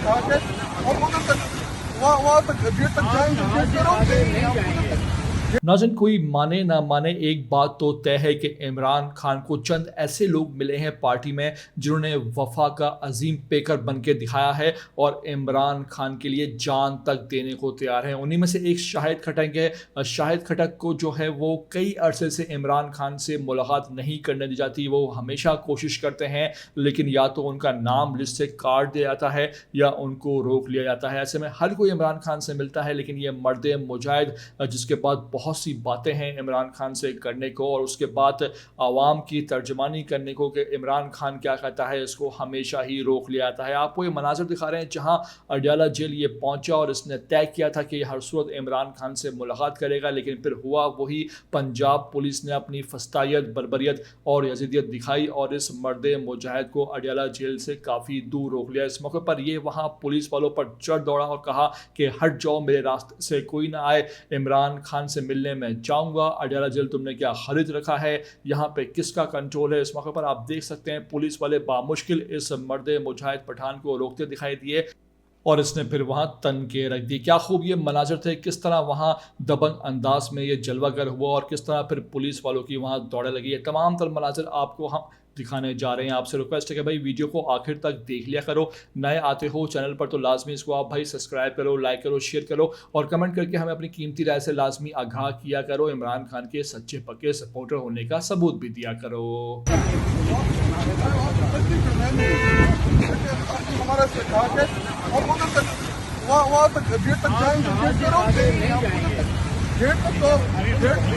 उठा के और उधर तक वहाँ तक गेट तक जाएंगे, गेट करो। नाज़रीन, कोई माने ना माने एक बात तो तय है कि इमरान खान को चंद ऐसे लोग मिले हैं पार्टी में जिन्होंने वफा का अजीम पेकर बन के दिखाया है और इमरान खान के लिए जान तक देने को तैयार हैं। उन्हीं में से एक शाहिद खटक है। शाहिद खटक को जो है वो कई अरसे से इमरान खान से मुलाकात नहीं करने दी जाती। वो हमेशा कोशिश करते हैं लेकिन या तो उनका नाम लिस्ट से काट दिया जाता है या उनको रोक लिया जाता है। ऐसे में हर कोई इमरान खान से मिलता है लेकिन ये मर्द मुजाहिद जिसके पास बहुत सी बातें हैं इमरान खान से करने को और उसके बाद आवाम की तर्जमानी करने को कि इमरान खान क्या कहता है, इसको हमेशा ही रोक लिया जाता है। आपको ये मनाजर दिखा रहे हैं जहां अडयाला जेल ये पहुंचा और इसने तय किया था कि हर सूरत इमरान खान से मुलाकात करेगा, लेकिन फिर हुआ वही। पंजाब पुलिस ने अपनी फस्तायत, बर्बरियत और यजीदियत दिखाई और इस मर्द मुजाहिद को अडयाला जेल से काफ़ी दूर रोक लिया। इस मौके पर ये वहाँ पुलिस वालों पर चढ़ दौड़ा और कहा कि हट जाओ, मेरे रास्ते से कोई ना आए, इमरान खान से मिलने में जाऊंगा। अडयाला जेल तुमने क्या खरीद रखा है, यहाँ पे किसका कंट्रोल है। इस मौके पर आप देख सकते हैं पुलिस वाले बामुश्किल इस मर्द मुजाहिद पठान को रोकते दिखाई दिए और इसने फिर वहाँ तन के रख दी। क्या खूब ये मनाजर थे, किस तरह वहाँ दबंग अंदाज में ये जलवागर हुआ और किस तरह फिर पुलिस वालों की वहाँ दौड़े लगी है। तमाम तर मनाजर आपको हम दिखाने जा रहे हैं। आपसे रिक्वेस्ट है कि भाई वीडियो को आखिर तक देख लिया करो। नए आते हो चैनल पर तो लाजमी इसको आप भाई सब्सक्राइब करो, लाइक करो, शेयर करो और कमेंट करके हमें अपनी कीमती राय से लाजमी आगाह किया करो। इमरान खान के सच्चे पक्के सपोर्टर होने का सबूत भी दिया करो। हमारा से उठा के और उधर तक वहाँ तक गेट तक जाएंगे, गेट करो। गेट तक तो गेट